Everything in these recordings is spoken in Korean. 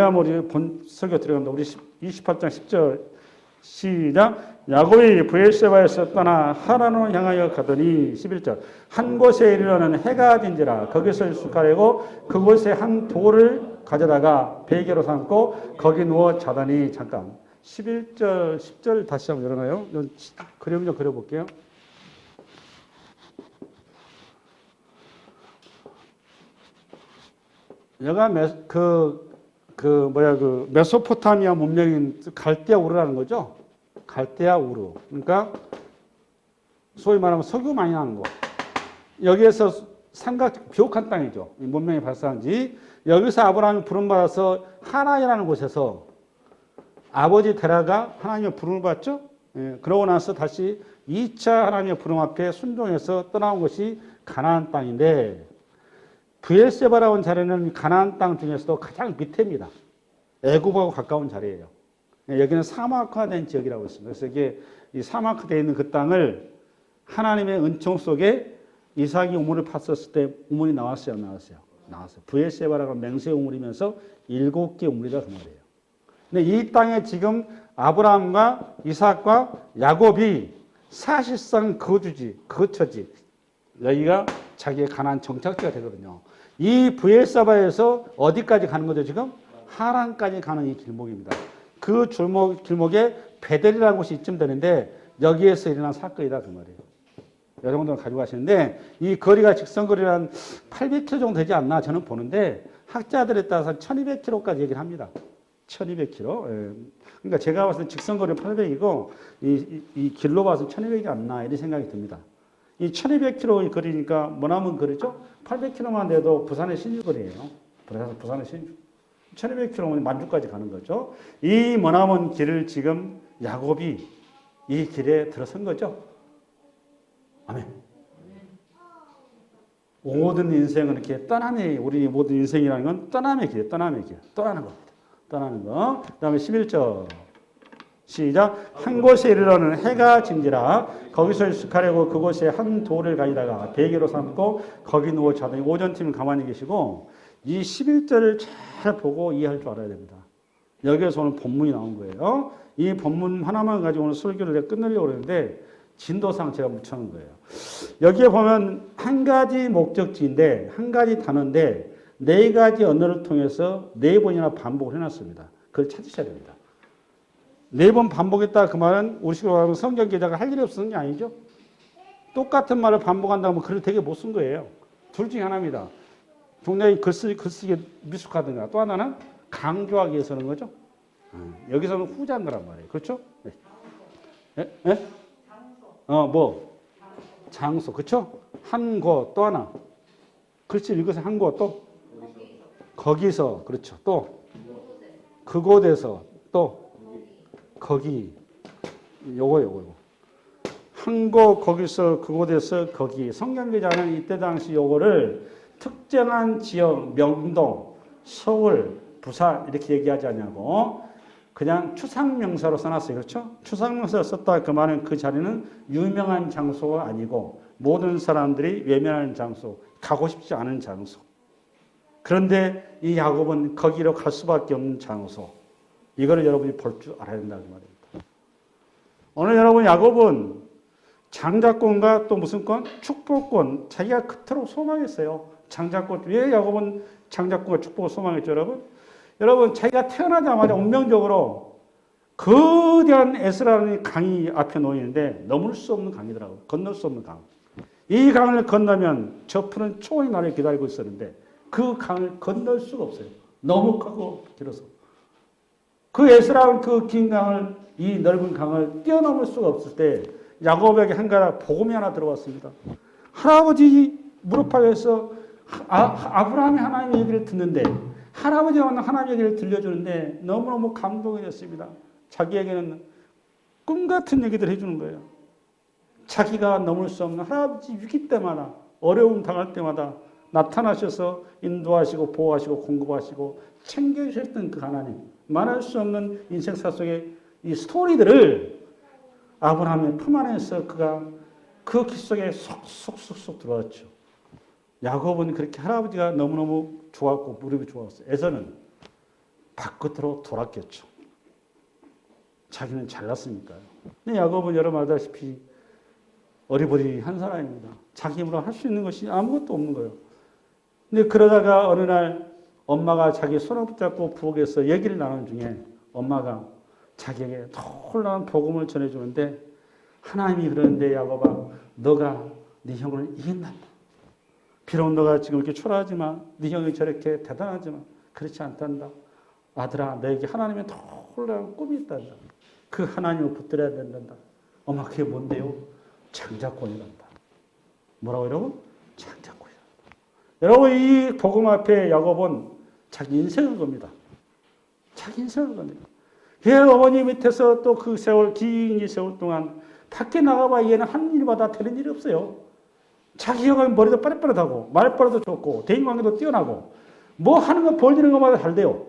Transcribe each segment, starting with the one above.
다음 우리 본 설교 들어갑니다. 우리 28장 10절 시작. 야곱이 브엘세바에서 떠나 하란으로 향하여 가더니 11절 한 곳에 이르러는 해가 진지라 거기서 익숙하려고 그곳에 한 돌을 가져다가 베개로 삼고 거기 누워 자더니 잠깐 11절 10절 다시 한번 열어놔요. 그림 좀 그려볼게요. 여가 메소포타미아 문명인 갈대아 우르라는 거죠. 갈대아 우르. 그러니까 소위 말하면 석유 많이 나는 거. 여기에서 삼각 비옥한 땅이죠. 이 문명이 발생한지. 여기서 아브라함이 부름받아서 하란이라는 곳에서 아버지 데라가 하나님의 부름을 받죠. 예, 그러고 나서 다시 2차 하나님의 부름 앞에 순종해서 떠나온 것이 가나안 땅인데 브엘세바라고 하는 자리는 가나안 땅 중에서도 가장 밑에입니다. 애굽하고 가까운 자리예요. 여기는 사막화된 지역이라고 있습니다. 그래서 이게 이 사막화되어 있는 그 땅을 하나님의 은총 속에 이삭이 우물을 팠었을 때 우물이 나왔어요, 안 나왔어요? 나왔어요. 브엘세바라고 맹세 우물이면서 7개 우물이다 그 말이에요. 근데 이 땅에 지금 아브라함과 이삭과 야곱이 사실상 거처지. 여기가 자기의 가나안 정착지가 되거든요. 이 브엘사바에서 어디까지 가는 거죠, 지금? 하란까지 가는 이 길목입니다. 그 길목에 베델이라는 곳이 이쯤 되는데 여기에서 일어난 사건이다 그 말이에요. 여러분들 가지고 가시는데 이 거리가 직선거리가 한 800km 정도 되지 않나 저는 보는데 학자들에 따라서 1200km까지 얘기를 합니다. 1200km. 예. 그러니까 제가 봤을 때 직선거리는 800이고 이 길로 봐서 1200이 안 나 이런 생각이 듭니다. 이 1200km 거리니까 뭐나면 거리죠? 800km만 돼도 부산의 신주거리예요. 부산의 신주. 1200km면 만주까지 가는 거죠. 이 머나먼 길을 지금 야곱이 이 길에 들어선 거죠. 아멘. 모든 인생은 이렇게 떠남의, 우리 모든 인생이라는 건 떠남의 길, 떠나는 겁니다. 떠나는 거. 그 다음에 11절. 시작. 한 곳에 이르러는 해가 진지라 거기서 익숙하려고 그곳에 한 돌을 가져다가 베개로 삼고 거기 누워 자더니 오전팀은 가만히 계시고 이 11절을 잘 보고 이해할 줄 알아야 됩니다. 여기에서 오늘 본문이 나온 거예요. 이 본문 하나만 가지고 오늘 설교를 내가 끝내려고 그러는데 진도상 제가 묻혀놓은 거예요. 여기에 보면 한 가지 목적지인데 한 가지 단어인데 4가지 언어를 통해서 4번이나 반복을 해놨습니다. 그걸 찾으셔야 됩니다. 4번 반복했다 그 말은 우리 식으로 말하면 성경 기자가 할 일이 없는 게 아니죠. 똑같은 말을 반복한다면 글을 되게 못 쓴 거예요. 둘 중에 하나입니다. 굉장히 글쓰기에 미숙하든가 또 하나는 강조하기 위해서 하는 거죠. 여기서는 후자인 거란 말이에요. 그렇죠? 네? 네? 장소. 그렇죠? 한 곳 또 하나. 글씨 읽으세요. 한 곳 또. 거기서. 그렇죠. 또. 그곳에서. 또. 거기. 요거. 한 곳, 거기서, 그곳에서, 거기. 성경 기자는 이때 당시 요거를 특정한 지역, 명동, 서울, 부산 이렇게 얘기하지 않냐고 그냥 추상명사로 써놨어요. 그렇죠? 추상명사로 썼다 그 말은 그 자리는 유명한 장소가 아니고 모든 사람들이 외면하는 장소, 가고 싶지 않은 장소. 그런데 이 야곱은 거기로 갈 수밖에 없는 장소. 이거를 여러분이 볼 줄 알아야 된다는 말입니다. 오늘 여러분 야곱은 장자권과 또 무슨 권? 축복권. 자기가 그토록 소망했어요. 장자권. 왜 야곱은 장자권과 축복을 소망했죠, 여러분? 여러분, 자기가 태어나자마자 운명적으로 거대한 에스라는 강이 앞에 놓이는데 넘을 수 없는 강이더라고요. 건널 수 없는 강. 이 강을 건너면 저 푸른 초원이 나를 기다리고 있었는데 그 강을 건널 수가 없어요. 너무 크고 길어서. 그 에스라는 그 긴 강을, 이 넓은 강을 뛰어넘을 수가 없을 때 야곱에게 한 가지 복음이 하나 들어왔습니다. 할아버지 무릎팍에서 아브라함이 하나님 얘기를 듣는데 할아버지가 하나님 얘기를 들려주는데 너무너무 감동이 됐습니다. 자기에게는 꿈 같은 얘기들 해주는 거예요. 자기가 넘을 수 없는 할아버지 위기 때마다 어려움 당할 때마다 나타나셔서 인도하시고 보호하시고 공급하시고 챙겨주셨던 그 하나님. 말할 수 없는 인생사 속의 이 스토리들을 아브라함의 품 안에서 그가 그 길 속에 쏙쏙쏙 들어왔죠. 야곱은 그렇게 할아버지가 너무너무 좋았고 무릎이 좋았어요. 에서는 바깥으로 돌았겠죠. 자기는 잘났으니까요. 근데 야곱은 여러분 알다시피 어리버리한 사람입니다. 자기 힘으로 할 수 있는 것이 아무것도 없는 거예요. 근데 그러다가 어느 날 엄마가 자기 손을 붙잡고 부엌에서 얘기를 나누는 중에 엄마가 자기에게 놀라운 복음을 전해주는데 하나님이 그러는데 야곱아 너가 네 형을 이긴단다. 비록 너가 지금 이렇게 초라하지만 네 형이 저렇게 대단하지만 그렇지 않단다. 아들아 너에게 하나님의 놀라운 꿈이 있단다. 그 하나님을 붙들어야 된단다. 엄마 그게 뭔데요? 장자권이란다. 뭐라고 여러분? 장자권이란다. 여러분 이 복음 앞에 야곱은 자기 인생을 겁니다. 자기 인생을 겁니다. 그 어머니 밑에서 또 그 세월 긴 세월 동안 밖에 나가봐 얘는 하는 일마다 되는 일이 없어요. 자기 형은 머리도 빠릿빠릿하고 말빨도 좋고 대인관계도 뛰어나고 뭐 하는 거 벌리는 것마다 잘 돼요.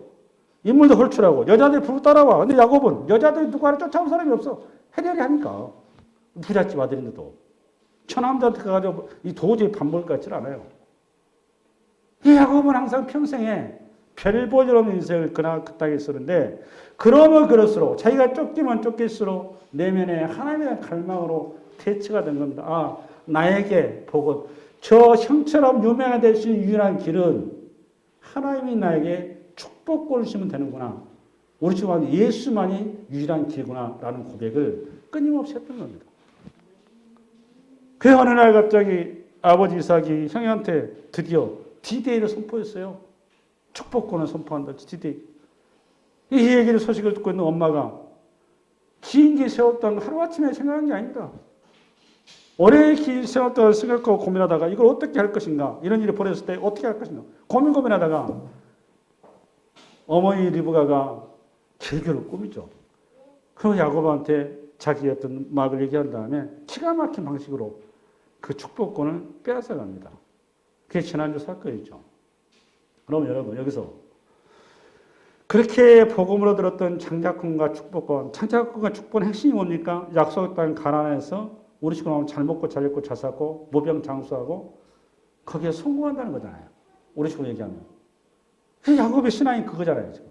인물도 헐출하고 여자들이 부르 따라와. 근데 야곱은 여자들이 누구 하나 쫓아온 사람이 없어. 해결이 하니까. 부잣집 아들인데도. 처남자한테 가가지고 이 도저히 밥 먹을 것 같지 않아요. 이 야곱은 항상 평생에 별 볼 일 없는 인생을 그나 그 땅에 쓰는데 그러면 그럴수록 자기가 쫓기면 쫓길수록 내면에 하나님의 갈망으로 대처가 된 겁니다. 아 나에게 복은 저 형처럼 유명한 될 수 있는 유일한 길은 하나님이 나에게 축복권을 주시면 되는구나. 우리 지금 예수만이 유일한 길구나 라는 고백을 끊임없이 했던 겁니다. 그 어느 날 갑자기 아버지 이삭이 형한테 드디어 D-Day를 선포했어요. 축복권을 선포한다. D-Day. 이 얘기를 소식을 듣고 있는 엄마가 긴 길 세월 동안 하루아침에 생각한 게 아니다. 오래 긴 세월 동안 생각하고 고민하다가 이걸 어떻게 할 것인가. 이런 일이 벌어졌을 때 어떻게 할 것인가. 고민하다가 어머니 리브가가 길교를 꾸미죠. 그리고 야곱한테 자기 어떤 막을 얘기한 다음에 기가 막힌 방식으로 그 축복권을 빼앗아 갑니다. 그게 지난주 사건이죠. 그럼 여러분 여기서 그렇게 복음으로 들었던 장자권과 축복권, 장자권과 축복권 핵심이 뭡니까? 약속의 땅 가나안에서 우리 식으로 하면 잘 먹고 잘 입고 잘 살고 모병장수하고 거기에 성공한다는 거잖아요. 우리 식으로 얘기하면. 야곱의 신앙이 그거잖아요. 지금.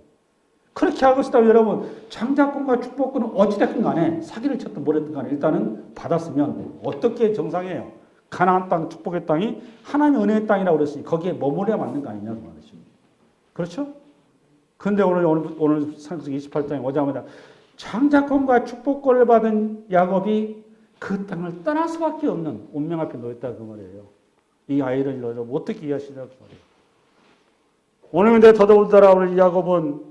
그렇게 하고 있다면 여러분 장자권과 축복권은 어찌됐든 간에 사기를 쳤든 뭐랬든 간에 일단은 받았으면 어떻게 정상이에요. 가나안 땅, 축복의 땅이 하나님의 은혜의 땅이라고 그랬으니 거기에 머물러야 맞는 거 아니냐 그 말이죠. 그렇죠? 그런데 오늘 창세기 28장에 오자마자 장자권과 축복권을 받은 야곱이 그 땅을 떠날 수밖에 없는 운명 앞에 놓였다 그 말이에요. 이 아이러니를 어떻게 이해하시냐 그 말이에요. 오늘 근데 더더군다나 오늘 야곱은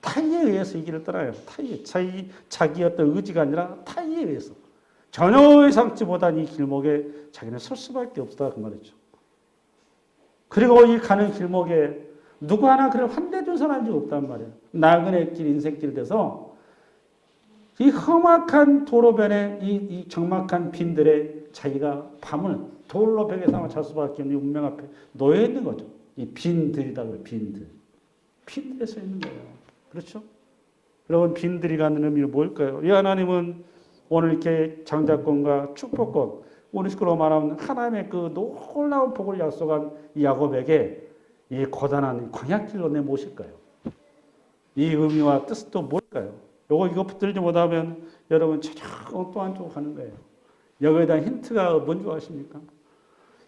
타의에 의해서 이 길을 떠나요. 타의, 자기 어떤 의지가 아니라 타의에 의해서. 전혀 예상치보다 이 길목에 자기는 설 수밖에 없다 그 말이죠. 그리고 이 가는 길목에 누구 하나 그를 환대해준 사람이 없단 말이에요. 나그네 길, 인생길 돼서 이 험악한 도로변에 이 적막한 빈들에 자기가 밤을 돌로 벽에 삼아 잘 수밖에 없는 운명 앞에 놓여 있는 거죠. 이 빈들이다 그래요. 빈들. 빈들에 서 있는 거예요. 그렇죠? 여러분 빈들이 갖는 의미는 뭘까요? 이 하나님은 오늘 이렇게 장자권과 축복권, 우리 식으로 말하면 하나님의 그 놀라운 복을 약속한 이 야곱에게 이 고단한 광야길로 내모실 거예요. 이 의미와 뜻은 또 뭘까요? 이거 붙들지 못하면 여러분 전혀 엉뚱한 쪽으로 가는 거예요. 여기에 대한 힌트가 뭔지 아십니까?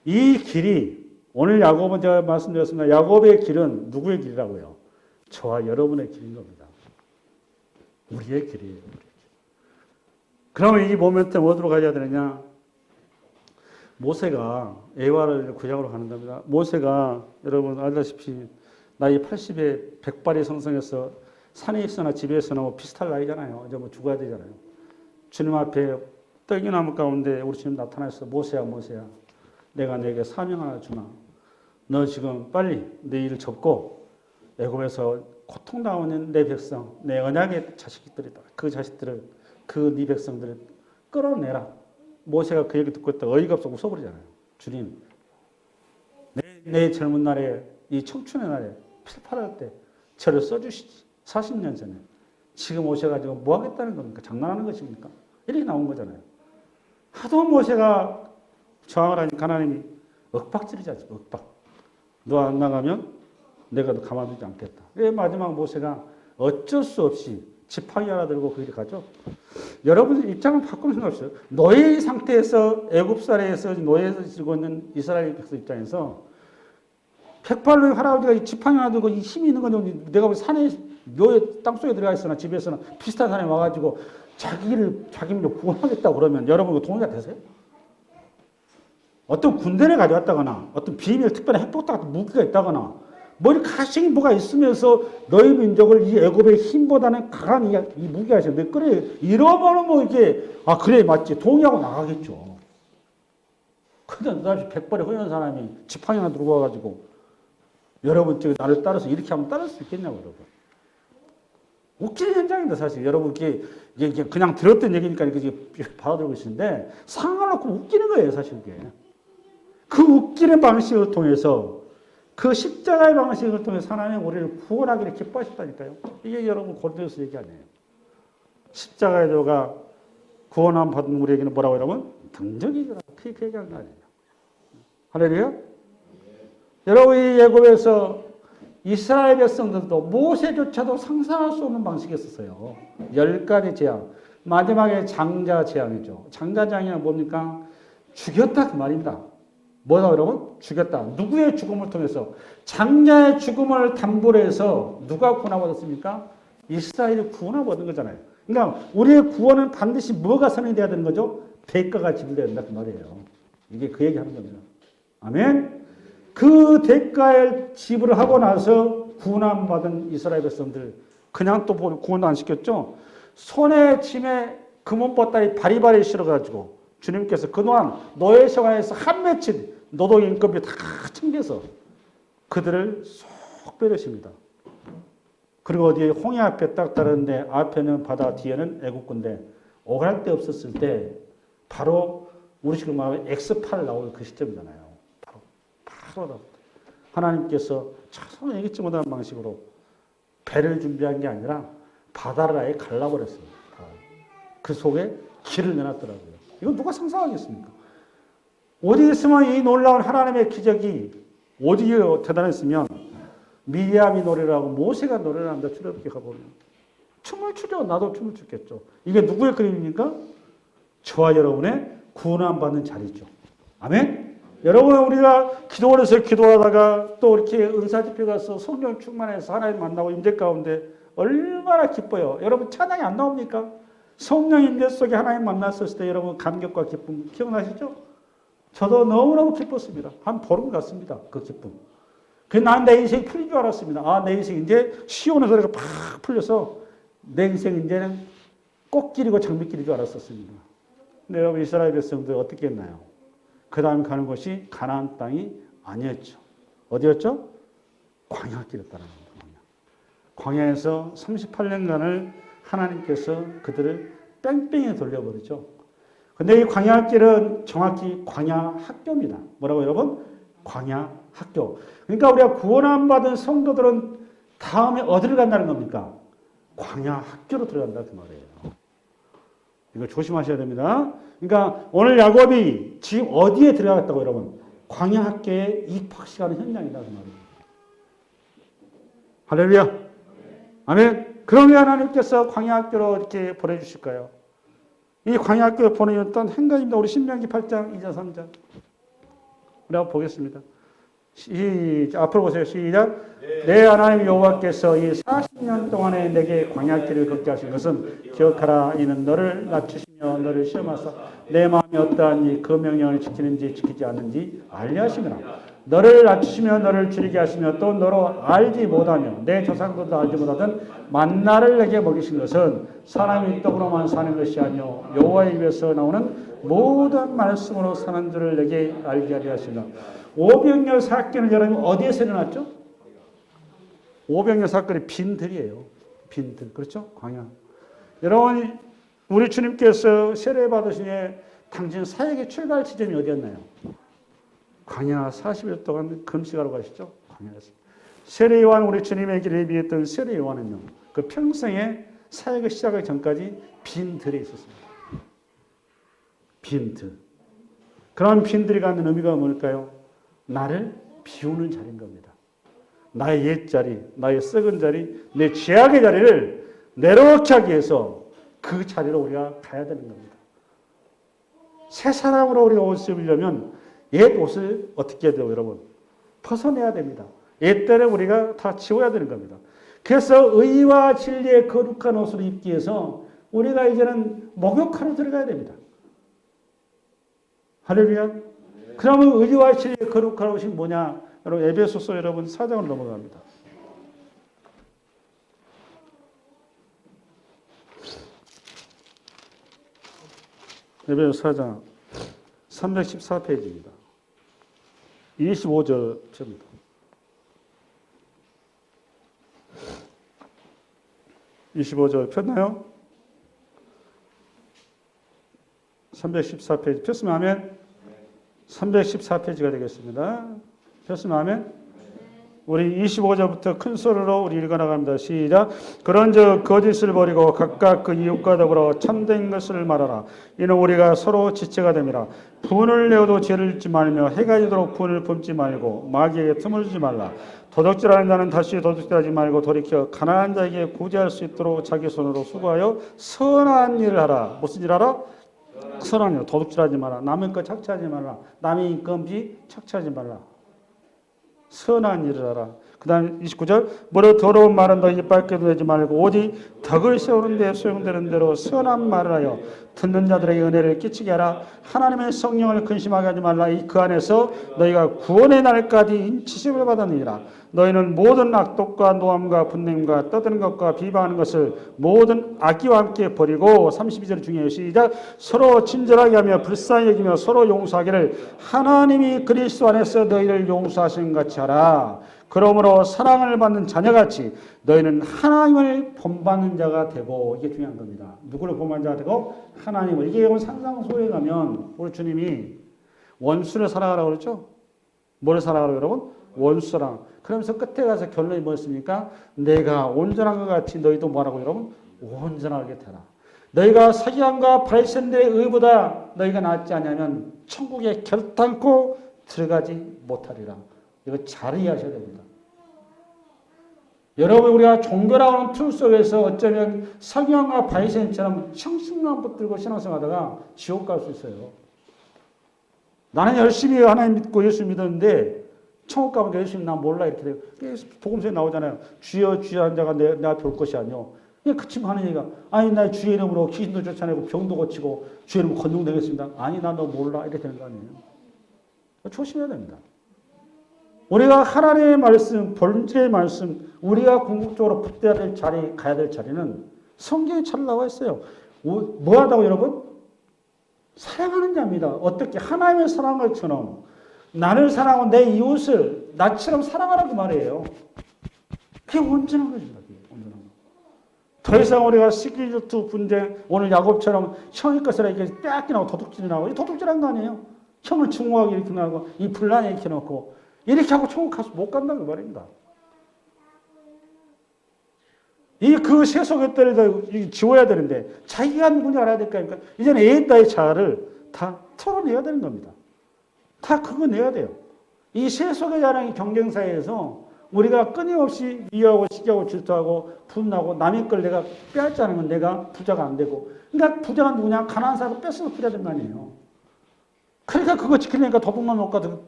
이 길이 오늘 야곱은 제가 말씀드렸습니다. 야곱의 길은 누구의 길이라고요? 저와 여러분의 길인 겁니다. 우리의 길이에요. 그러면 이 모멘텀 어디로 가야 되느냐? 모세가 애와를 구약으로 가는 겁니다. 모세가 여러분 알다시피 나이 80에 백발이 성성해서 산에 있거나 집에 있거나 뭐 비슷할 나이잖아요. 이제 뭐 죽어야 되잖아요. 주님 앞에 떡이나무 가운데 우리 주님 나타나서 모세야 모세야 내가 내게 사명 하나 주마. 너 지금 빨리 내 일을 접고 애굽에서 고통당하는 내 백성 내 언약의 자식들이다. 그 자식들을 그 네 백성들을 끌어내라. 모세가 그 얘기 듣고 있다 어이가 없어 웃어버리잖아요. 주님 내 젊은 날에 이 청춘의 날에 필파할 때 저를 써주시지. 40년 전에 지금 오셔가지고 뭐 하겠다는 겁니까? 장난하는 것입니까? 이렇게 나온 거잖아요. 하도 모세가 저항을 하니까 하나님이 억박질이지 억박. 너 안 나가면 내가 너 가만두지 않겠다. 왜 마지막 모세가 어쩔 수 없이 지팡이 하나 들고 그 길을 가죠. 여러분 입장을 바꾸면 생각하세요. 노예 상태에서 애굽 사례에서 노예에서 지고 있는 이스라엘 백성 입장에서 백발로의 할아버지가 이 지팡이 하나 들고 이 힘이 있는 건 내가 뭐 산에 묘에 땅속에 들어가 있으나 집에서나 비슷한 산에 와가지고 자기 민족 구원하겠다고 그러면 여러분 그 동의가 되세요? 어떤 군대를 가져왔다거나 어떤 비밀 특별한 핵폭탄 같은 무기가 있다거나 머리 가식이 뭐가 있으면서 너희 민족을 이 애굽의 힘보다는 강한 이 무기가 있어요. 너 그래 이러면은 뭐 이게 그래 맞지 동의하고 나가겠죠. 근데 너다시 백발의 허연 사람이 지팡이 하나 들고 와가지고 여러분 저기 나를 따라서 이렇게 하면 따를 수 있겠냐고 여러분. 웃기는 현장입니다 사실. 여러분 이게 그냥 들었던 얘기니까 이렇게 받아들고 있는데 상황을 놓고 웃기는 거예요 사실 이게. 그 웃기는 방식을 통해서 그 십자가의 방식을 통해서 하나님 우리를 구원하기를 기뻐하셨다니까요. 이게 여러분 고린도서 얘기 아니에요. 십자가의 도가 구원함 받은 우리에게는 뭐라고 여러분? 등적이라 그렇게 얘기한 거 아니에요. 할렐루야. 여러분 이 애굽에서 이스라엘 백성들도 모세조차도 상상할 수 없는 방식이었어요. 10가지 재앙. 마지막에 장자 재앙이죠. 장자 재앙이 뭡니까? 죽였다 그 말입니다. 뭐다 여러분? 죽였다. 누구의 죽음을 통해서? 장자의 죽음을 담보로 해서 누가 구원받았습니까? 이스라엘이 구원받은 거잖아요. 그러니까 우리의 구원은 반드시 뭐가 선행돼야 되는 거죠? 대가가 지불돼야 된다 그 말이에요. 이게 그 얘기하는 겁니다. 아멘. 그 대가를 지불을 하고 나서 구원받은 이스라엘 백성들 그냥 또 구원도 안 시켰죠. 손에 짐에 금은보따리 바리바리 실어가지고 주님께서 그동안 노예 생활에서 한 맺힌 노동인건비 다 챙겨서 그들을 쏙 빼려십니다. 그리고 어디에 홍해 앞에 딱 다른데 앞에는 바다 뒤에는 애국군대 오갈 데 없었을 때 바로 우리 지금 말하면 X8 나올 그 시점이잖아요. 바로 하나님께서 처음 예기치 못한 방식으로 배를 준비한 게 아니라 바다를 아예 갈라버렸어요. 그 속에 길을 내놨더라고요. 이건 누가 상상하겠습니까? 어디 있으면 이 놀라운 하나님의 기적이 어디에 대단했으면 미리암이 노래를 하고 모세가 노래를 한다. 출애굽기 가보면 춤을 추죠. 나도 춤을 췄겠죠. 이게 누구의 그림입니까? 저와 여러분의 구원받는 자리죠. 아멘? 여러분 우리가 기도를 해서 기도하다가 또 이렇게 은사집회 가서 성령 충만해서 하나님 만나고 임재 가운데 얼마나 기뻐요. 여러분 찬양이 안 나옵니까? 성령 임재 속에 하나님 만났을 때 여러분 감격과 기쁨 기억나시죠? 저도 너무너무 기뻤습니다. 한 보름 갔습니다. 그 기쁨. 난 내 인생이 풀린 줄 알았습니다. 내 인생 이제 시온의 소리가 팍 풀려서 내 인생 이제는 꽃길이고 장미길인 줄 알았었습니다. 근데 여러분 이스라엘 백성들 어떻게 했나요? 그 다음 가는 곳이 가나안 땅이 아니었죠. 어디였죠? 광야길이었다는 겁니다. 광야에서 38년간을 하나님께서 그들을 뺑뺑이 돌려버리죠. 근데 이 광야길은 정확히 광야학교입니다. 뭐라고 여러분? 광야학교. 그러니까 우리가 구원 받은 성도들은 다음에 어디를 간다는 겁니까? 광야학교로 들어간다 그 말이에요. 이거 조심하셔야 됩니다. 그러니까 오늘 야곱이 지금 어디에 들어갔다고 여러분? 광야학교에 입학시가는 현장이다 그 말이에요. 할렐루야. 아멘. 그러면 하나님께서 광야학교로 이렇게 보내주실까요? 이 광야학교에 보내줬던 행간입니다. 우리 신명기 8장 2절 3절. 우리 한번 보겠습니다. 앞으로 보세요. 시작. 내 하나님 여호와께서 이 40년 동안에 내게 광야길을 걷게 하신 것은 기억하라. 이는 너를 낮추시며 너를 시험하사 내 마음이 어떠하니 그 명령을 지키는지 지키지 않는지 알려 하시느라. 너를 낮추시며 너를 줄이게 하시며 또 너로 알지 못하며 내 조상들도 알지 못하던 만나를 내게 먹이신 것은 사람이 떡으로만 사는 것이 아니요 여호와의 입에서 나오는 모든 말씀으로 사는 줄을 내게 알게 하려 하시나. 오병이어 사건을 여러분 어디에서 일어났죠? 오병이어 사건이 빈들이에요. 빈들. 그렇죠? 광야. 여러분 우리 주님께서 세례 받으신 후에 당신 사역의 출발 지점이 어디였나요? 광야 40일 동안 금식하러 가시죠. 광야에서. 세례 요한 우리 주님의 길에 비했던 세례 요한은요. 그 평생에 사역을 시작하기 전까지 빈들에 있었습니다. 빈들. 그런 빈들이 갖는 의미가 뭘까요? 나를 비우는 자리인 겁니다. 나의 옛자리, 나의 썩은 자리, 내 죄악의 자리를 내려놓게 하기 위해서 그 자리로 우리가 가야 되는 겁니다. 새 사람으로 우리가 옷을 입으려면 옛 옷을 어떻게 해야 돼요, 여러분? 벗어내야 됩니다. 옛때를 우리가 다 지워야 되는 겁니다. 그래서 의와 진리의 거룩한 옷을 입기 위해서 우리가 이제는 목욕하러 들어가야 됩니다. 할렐루야. 그러면 의와 진리의 거룩한 옷이 뭐냐? 여러분 에베소서 여러분 4장으로 넘어갑니다. 에베소서 4장 314페이지입니다. 25절 접니다. 25절 폈나요? 314페이지 폈으면 하면 314페이지가 되겠습니다. 폈으면 하면 우리 25절부터 큰 소리로 우리 읽어나갑니다. 시작. 그런즉 거짓을 버리고 각각 그 이웃과 더불어 참된 것을 말하라. 이는 우리가 서로 지체가 됨이라. 분을 내어도 죄를 짓지 말며 해가 지도록 분을 품지 말고 마귀에게 틈을 주지 말라. 도둑질하는 자는 다시 도둑질하지 말고 돌이켜 가난한 자에게 구제할 수 있도록 자기 손으로 수고하여 선한 일을 하라. 무슨 일 하라? 선한 일. 도둑질하지 마라. 남의 것 착취하지 말라. 남의 인건비 착취하지 말라. 선한 일을 하라. 그 다음 29절 무릇 더러운 말은 너희 입 밖에도 내지 말고 오직 덕을 세우는 데 소용되는 대로 선한 말을 하여 듣는 자들에게 은혜를 끼치게 하라. 하나님의 성령을 근심하게 하지 말라. 그 안에서 너희가 구원의 날까지 인치심을 받았느니라. 너희는 모든 악독과 노함과 분냄과 떠드는 것과 비방하는 것을 모든 악기와 함께 버리고 32절 중에 시작. 서로 친절하게 하며 불쌍히 여기며 서로 용서하기를 하나님이 그리스도 안에서 너희를 용서하신 같이 하라. 그러므로 사랑을 받는 자녀같이 너희는 하나님을 본받는 자가 되고, 이게 중요한 겁니다. 누구를 본받는 자가 되고? 하나님을. 이게 상상소에 가면 우리 주님이 원수를 사랑하라고 그랬죠? 뭘 사랑하라고 여러분? 원수 사랑. 그러면서 끝에 가서 결론이 뭐였습니까? 내가 온전한 것 같이 너희도 뭐라고 여러분? 온전하게 되라. 너희가 서기관과 바리새인들의 의보다 너희가 낫지 않냐면 천국에 결단코 들어가지 못하리라. 이거 잘 이해하셔야 됩니다. 여러분 우리가 종교라고 하는 틀 속에서 어쩌면 서기관과 바리새인처럼 형식만 붙들고 신앙생활하다가 지옥 갈 수 있어요. 나는 열심히 하나님 믿고 예수 믿었는데 천국 가면 예수님 나 몰라 이렇게 돼요. 복음서에 나오잖아요. 주여 주여 한 자가 내 앞에 올 것이 아니오. 그 친구 하는 얘기가 아니 나 주의 이름으로 귀신도 쫓아내고 병도 고치고 주의 이름으로 건동되겠습니다. 아니 나 너 몰라 이렇게 되는 거 아니에요. 조심해야 됩니다. 우리가 하나님의 말씀, 본질의 말씀, 우리가 궁극적으로 붙어야 될 자리, 가야 될 자리는 성경에 잘 나와 있어요. 뭐 하다고 여러분? 사랑하는 자입니다. 어떻게? 하나님의 사랑한 것처럼 나를 사랑하고 내 이웃을 나처럼 사랑하라고 말이에요. 그게 온전한 것입니다. 온전한 거. 더 이상 우리가 시기 질투 분쟁, 오늘 야곱처럼 형의 것을 이렇게 빼앗기나고 도둑질이 나고, 이 도둑질한 거 아니에요. 형을 증오하게 이렇게 나고, 이 분란에 이렇게 놓고, 이렇게 하고 천국 가서 못 간다는 말입니다. 그 세속의 때를 지워야 되는데, 자기가 누군지 알아야 될 거 아닙니까? 이제는 애따의 자아를 다 털어내야 되는 겁니다. 다 그거 내야 돼요. 이 세속의 자랑이 경쟁사회에서 우리가 끊임없이 미워하고 시기하고 질투하고 분나고 남의 걸 내가 빼앗지 않으면 내가 부자가 안 되고, 그러니까 부자가 누구냐? 가난한 사람을 뺏어서 부자 된 거 아니에요. 그러니까 그거 지키려니까 도둑만 못 가도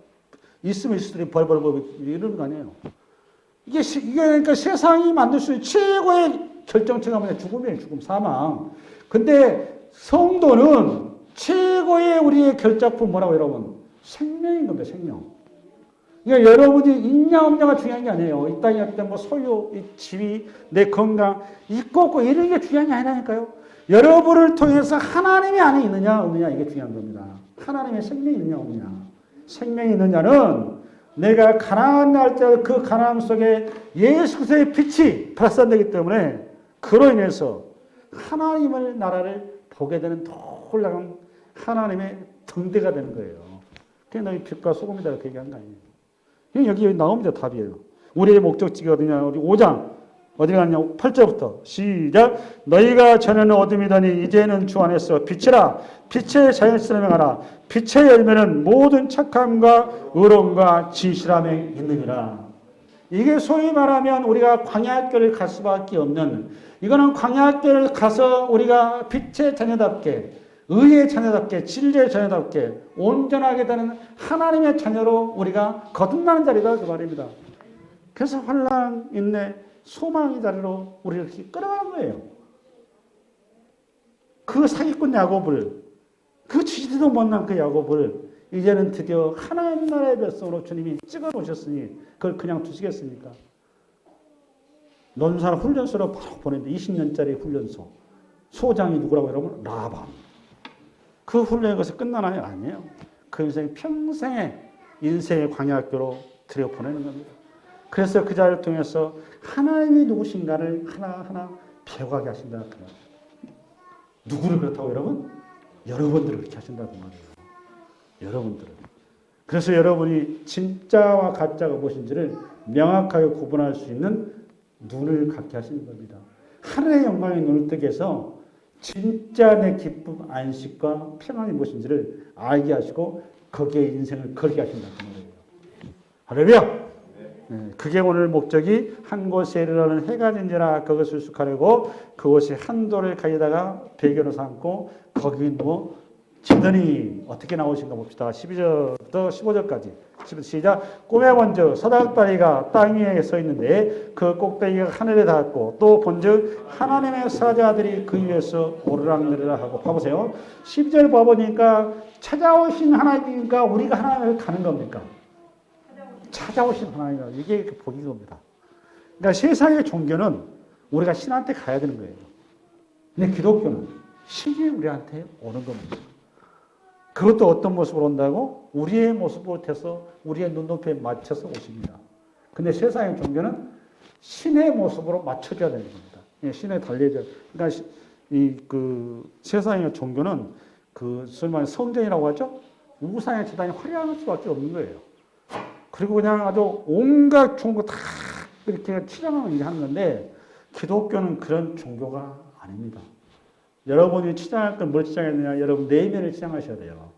있으면 있으더니 벌벌벌 이러는 거 아니에요. 이게 그러니까 세상이 만들 수 있는 최고의 결정체가 뭐냐? 죽음이에요. 죽음, 사망. 근데 성도는 최고의 우리의 결작품 뭐라고 여러분? 생명인 겁니다. 생명. 그러니까 여러분이 있냐 없냐가 중요한 게 아니에요. 이 땅에 어떤 뭐 소유, 이 지위, 내 건강, 있고 없고 이런 게 중요한 게 아니라니까요. 여러분을 통해서 하나님이 안에 있느냐 없느냐 이게 중요한 겁니다. 하나님의 생명이 있느냐 없느냐. 생명이 있는 자는 내가 가난한 날 때 그 가난함 속에 예수 그리스도의 빛이 발산되기 때문에 그로 인해서 하나님의 나라를 보게 되는 놀라운 하나님의 등대가 되는 거예요. 그게 너희 빛과 소금이다 이렇게 얘기한 거 아니에요. 여기 나옵니다. 답이에요. 우리의 목적지가 어디냐? 우리 5장 어디 갔냐? 8절부터 시작. 너희가 전에는 어둠이더니 이제는 주 안에서 빛이라. 빛의 자연스러운 명하라. 빛의 열매는 모든 착함과 의로움과 진실함에 있느니라. 이게 소위 말하면 우리가 광야학교를 갈 수밖에 없는, 이거는 광야학교를 가서 우리가 빛의 자녀답게, 의의 자녀답게, 진리의 자녀답게 온전하게 되는 하나님의 자녀로 우리가 거듭나는 자리다 그 말입니다. 그래서 환난, 인내, 소망의 자리로 우리를 이렇게 끌어가는 거예요. 그 사기꾼 야곱을, 그 지지도 못난 그 야곱을 이제는 드디어 하나님 나라의 백성으로 주님이 찍어 놓으셨으니 그걸 그냥 두시겠습니까? 논산 훈련소로 바로 보냈는데 20년짜리 훈련소. 소장이 누구라고 여러분? 라반. 그 훈련이 것이 끝나나요? 아니에요. 그 인생이 평생의 인생의 광야학교로 들여보내는 겁니다. 그래서 그 자리를 통해서 하나님이 누구신가를 하나하나 배워가게 하신다. 누구를 그렇다고 여러분? 여러분들을 그렇게 하신다고 말이에요. 여러분들은. 그래서 여러분이 진짜와 가짜가 무엇인지를 명확하게 구분할 수 있는 눈을 갖게 하시는 겁니다. 하늘의 영광의 눈을 뜨게 해서 진짜 내 기쁨, 안식과 평안이 무엇인지를 알게 하시고 거기에 인생을 걸게 하신다고 말이에요. 할렐루야! 네, 그게 오늘 목적이 한 곳에 이르러는 해가 진지라 그것을 숙하려고 그곳이 한도를 가지다가 배경으로 삼고 거기 누워 지더니 어떻게 나오신가 봅시다. 12절부터 15절까지. 시작. 꿈에 본즉 사닥다리가 땅 위에 서 있는데 그 꼭대기가 하늘에 닿았고 또 본즉 하나님의 사자들이 그 위에서 오르락내리락 하고 봐보세요. 12절 봐보니까 찾아오신 하나님이니까 우리가 하나님을 가는 겁니까? 찾아오신 하나님이다. 이게 복인 겁니다. 그러니까 세상의 종교는 우리가 신한테 가야 되는 거예요. 근데 기독교는 신이 우리한테 오는 겁니다. 그것도 어떤 모습으로 온다고? 우리의 모습으로 돼서 우리의 눈높이에 맞춰서 오십니다. 근데 세상의 종교는 신의 모습으로 맞춰줘야 되는 겁니다. 신에 달려줘야. 그러니까 세상의 종교는 소위 말하는 성전이라고 하죠? 우상의 재단이 화려할 수밖에 없는 거예요. 그리고 그냥 아주 온갖 좋은 거 다 이렇게 치장하면 하는 건데 기독교는 그런 종교가 아닙니다. 여러분이 치장할 건 뭘 치장했느냐? 여러분 내면을 치장하셔야 돼요.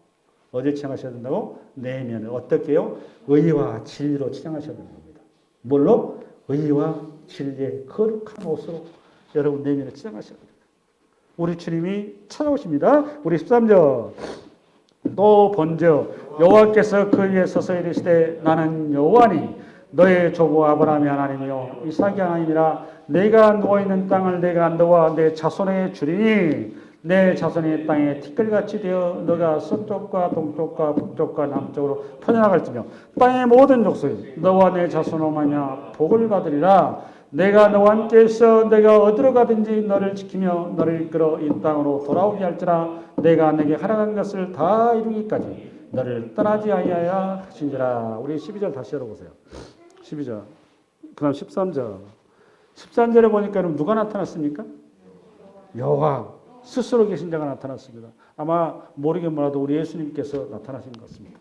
어디 치장하셔야 된다고? 내면을. 어떻게 해요? 의와 진리로 치장하셔야 되는 겁니다. 뭘로? 의와 진리의 거룩한 옷으로 여러분 내면을 치장하셔야 됩니다. 우리 주님이 찾아오십니다. 우리 13절. 또 본즉 여호와께서 그 위에 서서 이르시되 나는 여호와니 너의 조부 아브라함의 하나님이요 이삭의 하나님이라. 내가 누워있는 땅을 내가 너와 내 자손에 주리니 내 자손이 땅에 티끌같이 되어 너가 서쪽과 동쪽과 북쪽과 남쪽으로 퍼져나갈지며 땅의 모든 족속이 너와 내 자손으로 말미암아 복을 받으리라. 내가 너와 함께 있어 내가 어디로 가든지 너를 지키며 너를 이끌어 이 땅으로 돌아오게 할지라. 내가 내게 하라는 것을 다 이루기까지 너를 떠나지 아니하여 하신지라. 우리 12절 다시 열어보세요. 12절. 그 다음 13절. 13절에 보니까 누가 나타났습니까? 여호와 스스로 계신 자가 나타났습니다. 아마 모르게 몰라도 우리 예수님께서 나타나신 것 같습니다.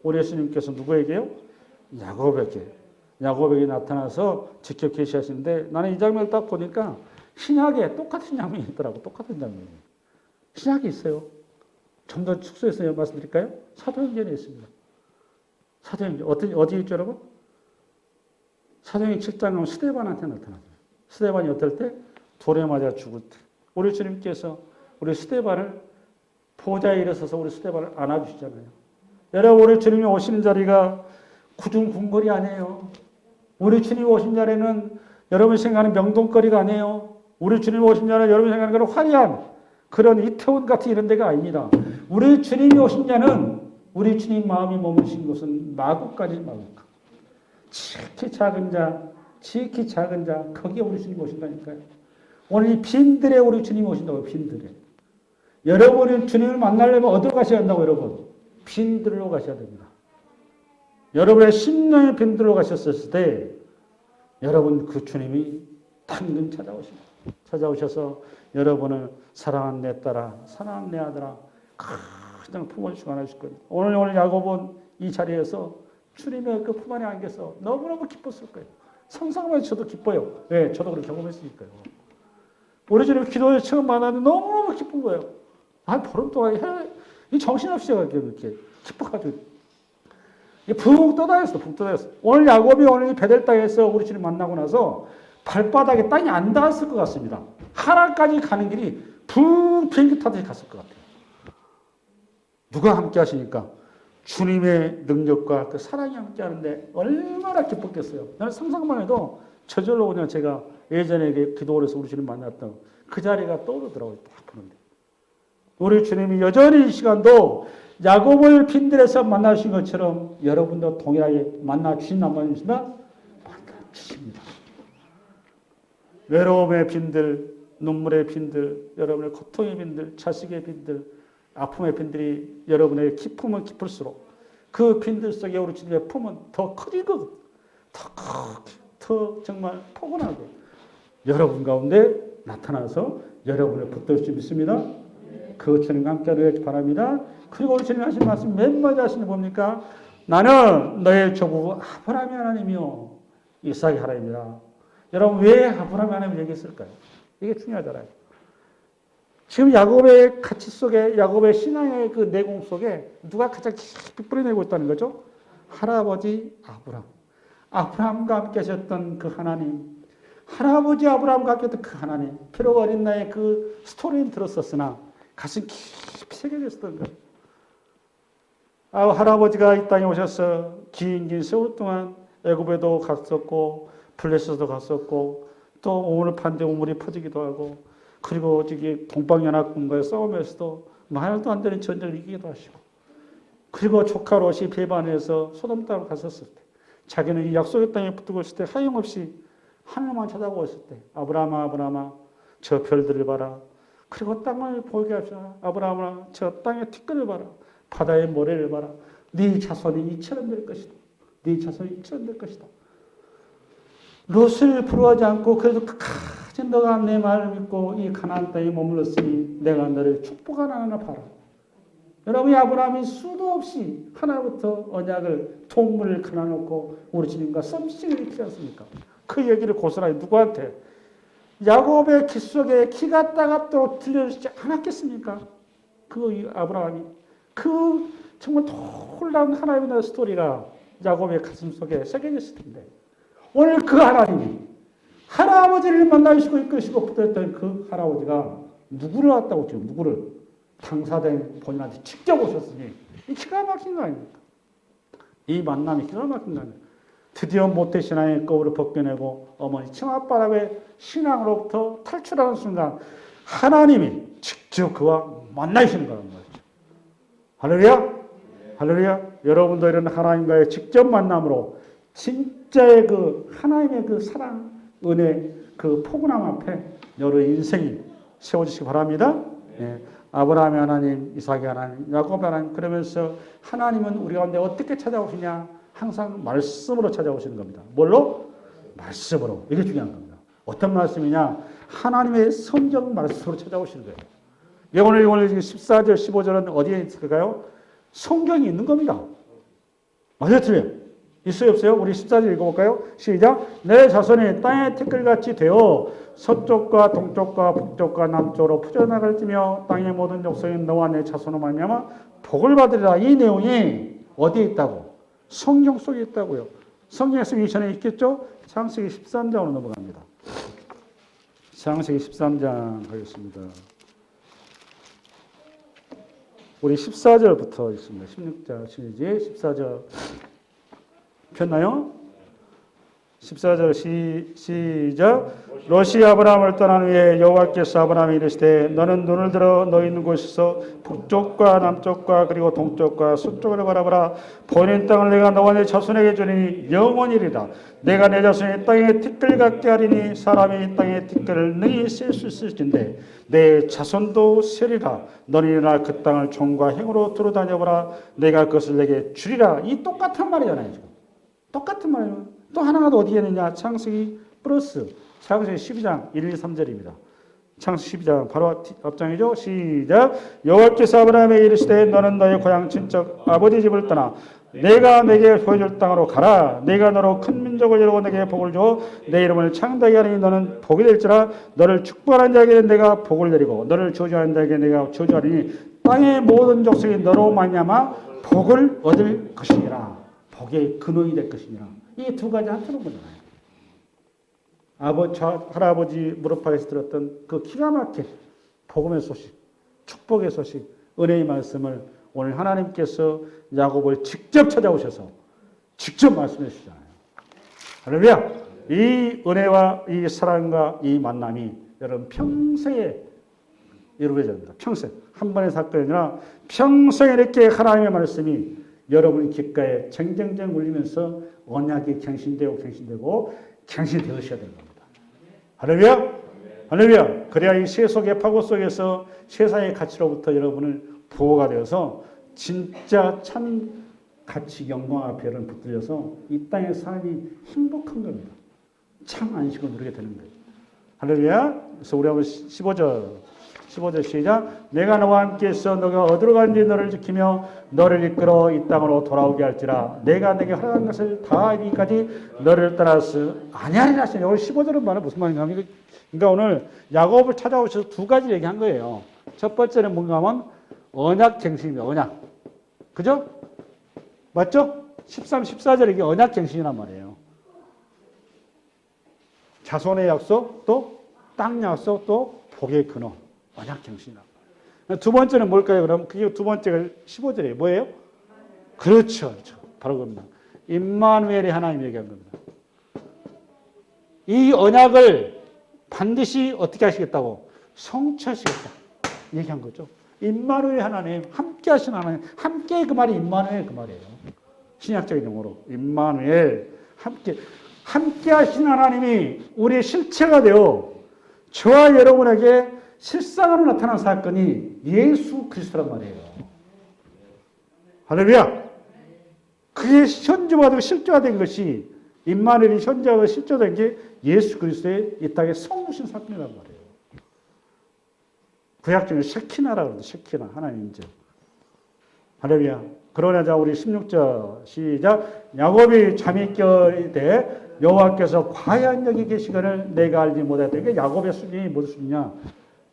우리 예수님께서 누구에게요? 야곱에게 나타나서 직접 계시하시는데 나는 이 장면을 딱 보니까 신약에 똑같은 장면이 있더라고. 똑같은 장면이. 신약에 있어요. 좀 더 축소해서 말씀드릴까요? 사도행전에 있습니다. 사도행전. 어디 있죠, 여러분? 사도행전 7장 가면 스데반한테 나타나요. 스데반이 어떨 때? 돌에 맞아 죽을 때. 우리 주님께서 우리 스데반을 보좌에 일어서서 우리 스데반을 안아주시잖아요. 여러분, 우리 주님이 오시는 자리가 구중 궁궐이 아니에요. 우리 주님이 오신 자리는 여러분이 생각하는 명동거리가 아니에요. 우리 주님이 오신 자리는 여러분이 생각하는 그런 화려한 그런 이태원 같은 이런 데가 아닙니다. 우리 주님이 오신 자는 우리 주님 마음이 머무신 곳은 마구까지 마구까. 지극히 작은 자, 거기에 우리 주님이 오신다니까요. 오늘 이 빈들에 우리 주님이 오신다고요, 빈들에. 여러분이 주님을 만나려면 어디로 가셔야 한다고, 여러분? 빈들로 가셔야 됩니다. 여러분의 심령의 빈들로 가셨을 때, 여러분 그 주님이 당근 찾아오셔서 여러분을 사랑하는 내 딸아, 사랑하는 내 아들아, 그냥 품어주시고 안아주실 거예요. 오늘 야곱은 이 자리에서 주님의 그 품 안에 안겨서 너무너무 기뻤을 거예요. 상상만 해도 저도 기뻐요. 왜? 저도 그렇게 경험했으니까요. 우리 주님 기도에 처음 만났는데 너무너무 기쁜 거예요. 보름 동안 정신없이 제가 이렇게 기뻐가지고. 붕 떠다녔어, 붕 떠다녔어. 오늘 야곱이 오늘 베델 땅에서 우리 주님 만나고 나서 발바닥에 땅이 안 닿았을 것 같습니다. 하나까지 가는 길이 붕 비행기 타듯이 갔을 것 같아요. 누가 함께 하시니까? 주님의 능력과 그 사랑이 함께 하는데 얼마나 기뻤겠어요. 나는 상상만 해도 저절로 그냥 제가 예전에 기도를 해서 우리 주님 만났던 그 자리가 떠오르더라고요. 딱 보는데. 우리 주님이 여전히 이 시간도 야곱을 빈들에서 만나신 것처럼 여러분도 동일하게 만나 주신다, 안 만나주신다? 만나 주십니다. 외로움의 빈들, 눈물의 빈들, 여러분의 고통의 빈들, 자식의 빈들, 아픔의 빈들이 여러분에게 깊으면 깊을수록 그 빈들 속에 우리 주님의 품은 더 커지거든. 더 정말 포근하게 여러분 가운데 나타나서 여러분을 붙들 수 있습니다. 그 주님과 함께 하길 바랍니다. 그리고 우리 주님 하신 말씀 맨 마디 하시는 뭡니까? 나는 너의 조부 아브라함의 하나님이요 이삭의 하나님이라. 여러분 왜 아브라함의 하나님을 얘기했을까요? 이게 중요하잖아요. 지금 야곱의 가치 속에 야곱의 신앙의 그 내공 속에 누가 가장 깊이 뿌려내고 있다는 거죠? 할아버지 아브라함. 아브라함과 함께 하셨던 그 하나님. 할아버지 아브라함과 함께 했던 그 하나님. 비록 어린 나이에 그 스토리는 들었었으나 가슴 깊이 새겨져 있었던 거예요. 할아버지가 이 땅에 오셔서 긴 세월 동안 애굽에도 갔었고 블레셋도 갔었고 또 오늘 판대 우물이 퍼지기도 하고 그리고 저기 동방연합군과의 싸움에서도 말도 안 되는 전쟁을 이기기도 하시고 그리고 조카 롯이 배반해서 소돔 땅으로 갔었을 때 자기는 이 약속의 땅에 붙들고 있을 때 하염없이 하늘만 쳐다보고 있을 때 아브라함아 아브라함아 저 별들을 봐라. 그리고 땅을 보게 하시라. 아브라함아 저 땅의 티끌을 봐라. 바다의 모래를 봐라. 네 자손이 이처럼 될 것이다. 네 자손이 이처럼 될 것이다. 롯을 부러워하지 않고 그래도 끝까지 너가 내 말을 믿고 이 가나안 땅에 머물렀으니 내가 너를 축복하나 봐라. 여러분 아브라함이 수도 없이 하나부터 언약을 동물을 가나놓고 우리 주님과 썸씽을 일으키지 않습니까? 그 얘기를 고스란히 누구한테? 야곱의 키 속에 키가 따갑도록 들려주지 않았겠습니까? 그 아브라함이 그 정말 놀라운 하나님의 나라의 스토리가 야곱의 가슴 속에 새겨졌을 텐데 오늘 그 하나님이 할아버지를 만나시고 이끄시고 붙었던 그 할아버지가 누구를 왔다고 지금 누구를 당사된 본인한테 직접 오셨으니 이 기가 막힌 거 아닙니까? 이 만남이 기가 막힌 거 아닙니까? 드디어 모태신앙의 거울을 벗겨내고 어머니 치맛바람의 신앙으로부터 탈출하는 순간 하나님이 직접 그와 만나시는 거라는 거죠. 할렐루야? 할렐루야? 여러분도 이런 하나님과의 직접 만남으로 진짜의 그 하나님의 그 사랑, 은혜, 그 포근함 앞에 여러 인생이 세워지시기 바랍니다. 네. 아브라함의 하나님, 이삭의 하나님, 야곱의 하나님 그러면서 하나님은 우리 가운데 어떻게 찾아오시냐? 항상 말씀으로 찾아오시는 겁니다. 뭘로? 말씀으로. 이게 중요한 겁니다. 어떤 말씀이냐? 하나님의 성경 말씀으로 찾아오시는 거예요. 오늘 14절, 15절은 어디에 있을까요? 성경이 있는 겁니다. 맞아요, 틀려요? 있어요, 없어요? 우리 14절 읽어볼까요? 시작. 내 자손이 땅의 티끌같이 되어 서쪽과 동쪽과 북쪽과 남쪽으로 퍼져나갈지며 땅의 모든 족속이 너와 내 자손으로 말미암아 복을 받으리라. 이 내용이 어디에 있다고? 성경 속에 있다고요. 성경에서 이전에 있겠죠? 창세기 13장으로 넘어갑니다. 창세기 13장 하겠습니다. 우리 14절부터 있습니다. 16장, 14절. 폈나요? 14절 시작. 롯이 아브라함을 떠난 후에 여호와께서 아브라함에게 이르시되 너는 눈을 들어 너 있는 곳에서 북쪽과 남쪽과 그리고 동쪽과 서쪽으로 바라보라. 보이는 땅을 내가 너와 내 자손에게 주리니 영원이리라. 내가 내 자손이 땅에 티끌 같게 하리니 사람이 땅에 티끌을 능히 셀 수 있을진데 내 자손도 세리라. 너는 일어나 그 땅을 종과 행으로 두루다녀보라. 내가 그것을 내게 주리라. 이 똑같은 말이잖아요. 지금. 똑같은 말이에요. 또 하나가 어디에 있느냐? 창세기 플러스 창세기 12장 1, 2, 3절입니다. 창세기 12장 바로 앞장이죠. 시작. 여호와께서 아브라함에게 이르시되 너는 너의 고향 친척 아버지 집을 떠나 내가 내게 보여줄 땅으로 가라. 내가 너로 큰 민족을 이루고 내게 복을 주어 내 이름을 창대하게 하니 너는 복이 될지라. 너를 축복하는 자에게 내가 복을 내리고 너를 저주하는 자에게 내가 저주하리니 땅의 모든 족속이 너로 말미암아 복을 얻을 것이니라. 복의 근원이 될 것이니라. 이 두 가지 합쳐놓은 거잖아요. 할아버지 무릎팍에서 들었던 그 기가 막힌 복음의 소식, 축복의 소식, 은혜의 말씀을 오늘 하나님께서 야곱을 직접 찾아오셔서 직접 말씀해 주시잖아요. 할렐루야! 이 은혜와 이 사랑과 이 만남이 여러분 평생에 이루어져야 됩니다. 평생. 한 번의 사건이 아니라 평생에 이렇게 하나님의 말씀이 여러분 귓가에 쟁쟁쟁 울리면서 언약이 갱신되고 갱신되어셔야 되는 겁니다. 할렐루야! 할렐루야! 그래야 이 세속의 파고 속에서 세상의 가치로부터 여러분을 보호가 되어서 진짜 참 가치 영광 앞에 여러분 붙들려서 이 땅의 삶이 행복한 겁니다. 참 안식을 누리게 되는 거예요. 할렐루야! 그래서 우리 한번 15절 시작. 내가 너와 함께 있어 너가 어디로 가는지 너를 지키며 너를 이끌어 이 땅으로 돌아오게 할지라. 내가 내게 허락한 것을 다 이기까지 너를 떠나서 아니하리라 하시네. 오늘 15절은 말은 무슨 말인가 하면 그러니까 오늘 야곱을 찾아오셔서 두 가지를 얘기한 거예요. 첫 번째는 뭔가 하면 언약갱신입니다. 언약. 그죠? 맞죠? 13, 14절에 이게 언약갱신이란 말이에요. 자손의 약속, 또 땅 약속, 또 복의 근원. 언약갱신이란 말이에요. 두 번째는 뭘까요? 그럼 그게 두 번째가 15절이에요. 뭐예요? 그렇죠. 바로 그겁니다. 임마누엘이 하나님 얘기한 겁니다. 이 언약을 반드시 어떻게 하시겠다고? 성취하시겠다. 얘기한 거죠. 임마누엘 하나님, 함께 하신 하나님, 함께 그 말이 임마누엘 그 말이에요. 신약적인 용어로. 임마누엘, 함께 하신 하나님이 우리의 실체가 되어 저와 여러분에게 실상으로 나타난 사건이 예수 그리스도란 말이에요. 할렐루야! 그게 현주화되고 실제화된 것이 임마누엘이 현주화되고 실제화된 게 예수 그리스도의 이 땅에 성부신 사건이란 말이에요. 구약적인 셰키나라고 그러는데 셰키나 하나님 인재. 할렐루야. 그러나 자 우리 16절 시작. 야곱이 잠이 깨어이되 여호와께서 과연 여기 계시거늘 내가 알지 못하였다. 이게 야곱의 수준이 무슨 수준이냐?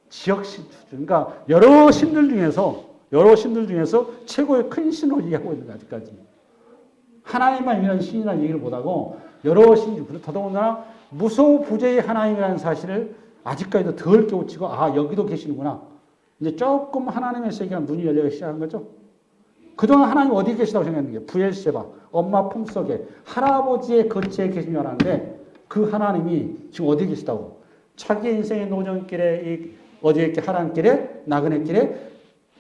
지역신 수준. 그러니까 여러 신들 중에서 최고의 큰 신으로 얘기하고 있는 거예요. 아직까지. 하나님만 이런 신이라는 얘기를 못하고 여러 신, 더더군다나 무소부재의 하나님이라는 사실을 아직까지도 덜 깨우치고 여기도 계시는구나. 이제 조금 하나님의 세계가 눈이 열리기 시작한 거죠. 그동안 하나님 어디에 계시다고 생각했는 게 부엘세바, 엄마 품속에 할아버지의 거처에 계신 줄 알았는데 그 하나님이 지금 어디에 계시다고? 자기 인생의 노정길에 어디에 이렇게 하란길에 나그네 길에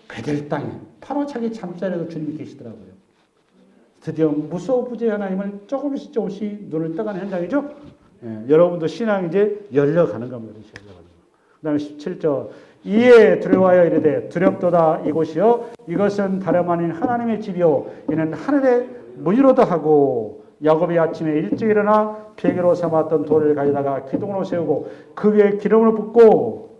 베델 땅에 바로 자기 잠자리에도 주님이 계시더라고요. 드디어 무소부재 하나님을 조금씩 눈을 떠가는 현장이죠. 여러분도 신앙이 이제 열려가는 겁니다. 그 다음에 17절. 이에 두려워하여 이르되 두렵도다 이곳이요 이것은 다름 아닌 하나님의 집이요 이는 하늘의 문이로다 하고 야곱이 아침에 일찍 일어나 베개로 삼았던 돌을 가져다가 기둥으로 세우고 그 위에 기름을 붓고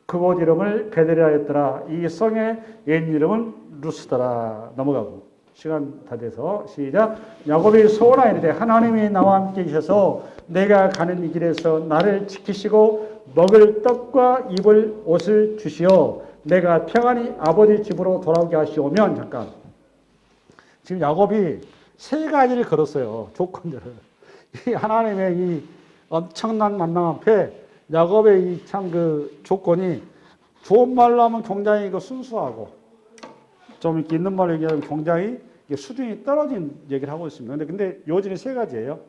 그곳 이름을 베델이라 했더라. 이 성의 옛 이름은 루스더라. 넘어가고 시간 다 돼서 시작. 야곱이 소원하이르되 하나님이 나와 함께 계셔서 내가 가는 이 길에서 나를 지키시고 먹을 떡과 입을 옷을 주시어 내가 평안히 아버지 집으로 돌아오게 하시오면. 잠깐. 지금 야곱이 세 가지를 걸었어요. 조건들을. 이 하나님의 이 엄청난 만남 앞에 야곱의 이 참 그 조건이 좋은 말로 하면 굉장히 순수하고 좀 이렇게 있는 말로 얘기하면 굉장히 수준이 떨어진 얘기를 하고 있습니다. 근데 요지는 세 가지예요.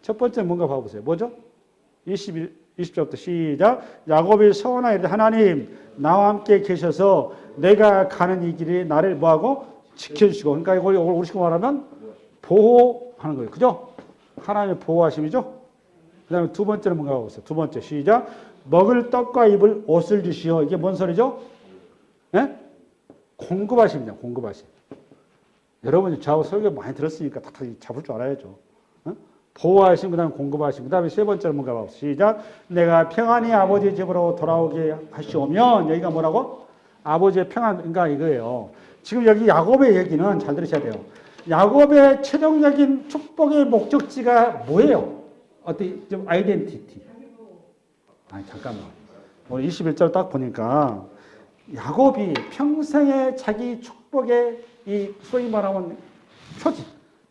첫 번째 뭔가 봐보세요. 뭐죠? 20절부터 시작. 야곱이 서원하이르되 하나님 나와 함께 계셔서 내가 가는 이 길이 나를 뭐하고 지켜주시고. 그러니까 이걸 우리식으로 말하면 보호하는 거예요. 그죠? 하나님의 보호하심이죠. 그 다음에 두 번째는 뭔가 봐보세요. 두 번째 시작. 먹을 떡과 입을 옷을 주시오. 이게 뭔 소리죠? 네? 공급하십니다. 공급하심. 여러분이 저하고 설교 많이 들었으니까 다 잡을 줄 알아야죠. 보호하심, 그 다음에 공급하심, 그 다음에 세 번째로 뭔가 봐보세요. 시작. 내가 평안히 아버지 집으로 돌아오게 하시오면. 여기가 뭐라고? 아버지의 평안. 그러니까 이거예요. 지금 여기 야곱의 얘기는 잘 들으셔야 돼요. 야곱의 최종적인 축복의 목적지가 뭐예요? 어떻게 좀 아이덴티티. 아니 잠깐만. 오늘 21절 딱 보니까 야곱이 평생에 자기 축복의 이 소위 말하면 표지,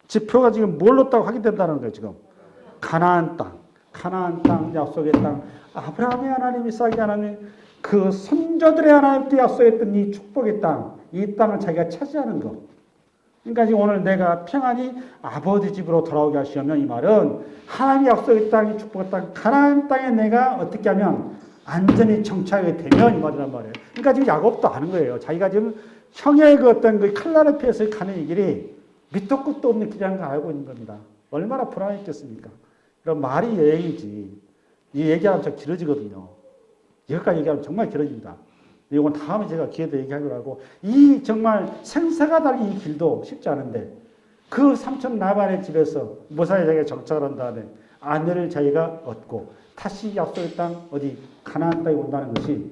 지표가 지금 뭘 넣었다고 확인된다는 거예요, 지금. 가나안 땅, 약속의 땅. 아브라함의 하나님, 이삭의 하나님, 그 선조들의 하나님께 약속했던 이 축복의 땅, 이 땅을 자기가 차지하는 것. 그러니까 지금 오늘 내가 평안히 아버지 집으로 돌아오게 하시면 이 말은 하나님의 약속의 땅, 축복의 땅, 가나안 땅에 내가 어떻게 하면 안전히 정착이 되면 이 말이란 말이에요. 그러니까 지금 야곱도 아는 거예요. 자기가 지금 형의 그 어떤 그 칼날을 피해서 가는 이 길이 밑도 끝도 없는 길이라는 걸 알고 있는 겁니다. 얼마나 불안했겠습니까? 그럼 말이 여행이지. 이 얘기하면 좀 길어지거든요. 여기까지 얘기하면 정말 길어집니다. 이건 다음에 제가 기회 때 얘기하기로 하고, 이 정말 생사가 달린 이 길도 쉽지 않은데, 그 삼촌 라반의 집에서 모사에 자기가 정착을 한 다음에 아내를 자기가 얻고, 다시 약속의 땅, 어디, 가나안 땅에 온다는 것이,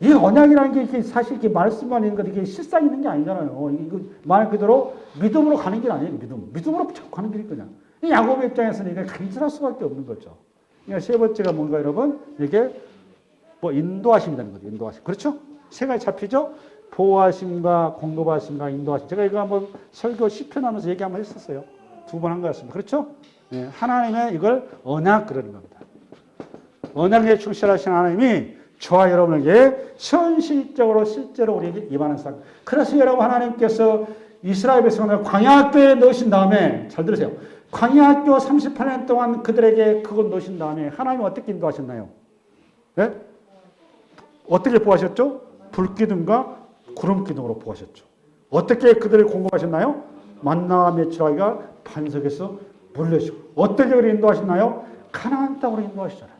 이 언약이라는 게 사실 이렇게 말씀만 있는 것, 이게 실상 있는 게 아니잖아요. 이거 말 그대로 믿음으로 가는 길 아니에요, 믿음으로 자꾸 가는 길이 그냥. 이 야곱의 입장에서는 이게 간절할 수밖에 없는 거죠. 그러니까 세 번째가 뭔가 여러분, 이게 뭐 인도하심이라는 거죠. 인도하심. 그렇죠? 세 가지 잡히죠? 보호하심과 공급하심과 인도하심. 제가 이거 한번 설교 10편 하면서 얘기 한번 했었어요. 2번 한 것 같습니다. 그렇죠? 네, 하나님의 이걸 언약 그러는 겁니다. 언약에 충실하신 하나님이 저와 여러분에게 현실적으로 실제로 우리에게 임하는 상. 그래서 여러분 하나님께서 이스라엘 백성을 광야학교에 넣으신 다음에 잘 들으세요. 광야학교 38년 동안 그들에게 그걸 넣으신 다음에 하나님이 어떻게 인도하셨나요? 네? 어떻게 보호하셨죠? 불기둥과 구름기둥으로 보호하셨죠. 어떻게 그들을 공급하셨나요? 만나와 메추라기가 반석에서 물려주고. 어떻게 그를 인도하셨나요? 가나안 땅으로 인도하시잖아요.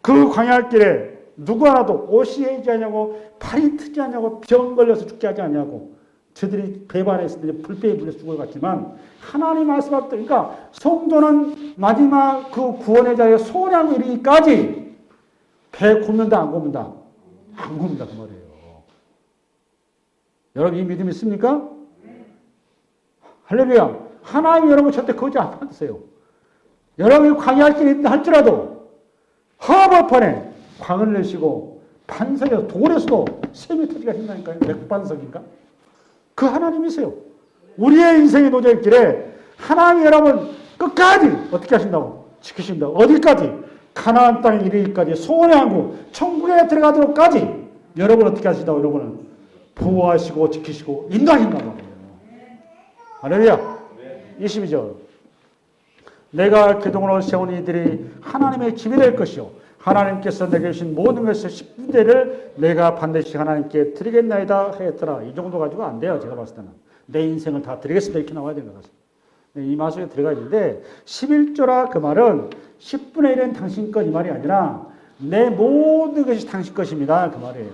그 광야길에 누구 하나도 옷이 해지 않냐고, 팔이 트지 않냐고, 병 걸려서 죽게 하지 않냐고, 저들이 배반에 있을 때 불배에 물려서 죽을 것 같지만 하나님 말씀하셨다. 그러니까 성도는 마지막 그 구원의 자리에 소원하고 이르기까지 배 굽는다 안 굽는다? 안 굽는다 그 말이에요. 여러분 이 믿음 있습니까? 할렐루야. 하나님 여러분 절대 거짓 안 하세요. 여러분이 광야할 길이 있다 할지라도 하버판에 광을 내시고 반석에서 돌에서도 샘이 터지가 신다니까요. 맥반석인가? 그 하나님이세요. 우리의 인생의 노저의 길에 하나님 여러분 끝까지 어떻게 하신다고? 지키신다고. 어디까지? 가나안 땅에 이르기까지 소원의 항구 천국에 들어가도록까지 여러분 어떻게 하신다고? 여러분은 보호하시고 지키시고 인도하신다고 말이에요. 할렐루야. 22절. 내가 그동안으로 세운 이들이 하나님의 집이 될 것이요 하나님께서 내게 주신 모든 것의 10분대를 내가 반드시 하나님께 드리겠나이다 했더라. 이 정도 가지고 안 돼요. 제가 봤을 때는. 내 인생을 다 드리겠습니다. 이렇게 나와야 되는 거죠. 이 말씀에 들어가 있는데 11조라 그 말은 10분의 1은 당신 것 이 말이 아니라 내 모든 것이 당신 것입니다. 그 말이에요.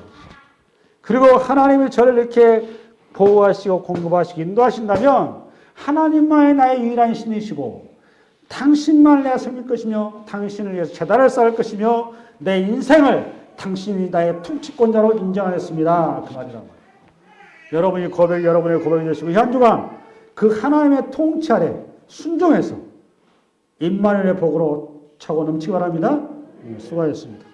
그리고 하나님이 저를 이렇게 보호하시고 공급하시고 인도하신다면 하나님만이 나의 유일한 신이시고 당신만을 내가 섬길 것이며 당신을 위해서 재단을 쌓을 것이며 내 인생을 당신이 나의 통치권자로 인정하였습니다. 그 말이란 말이에요. 여러분이 여러분의 고백이 되시고 한 주간 그 하나님의 통치 아래 순종해서 임마누엘의 복으로 차고 넘치기 바랍니다. 수고하셨습니다.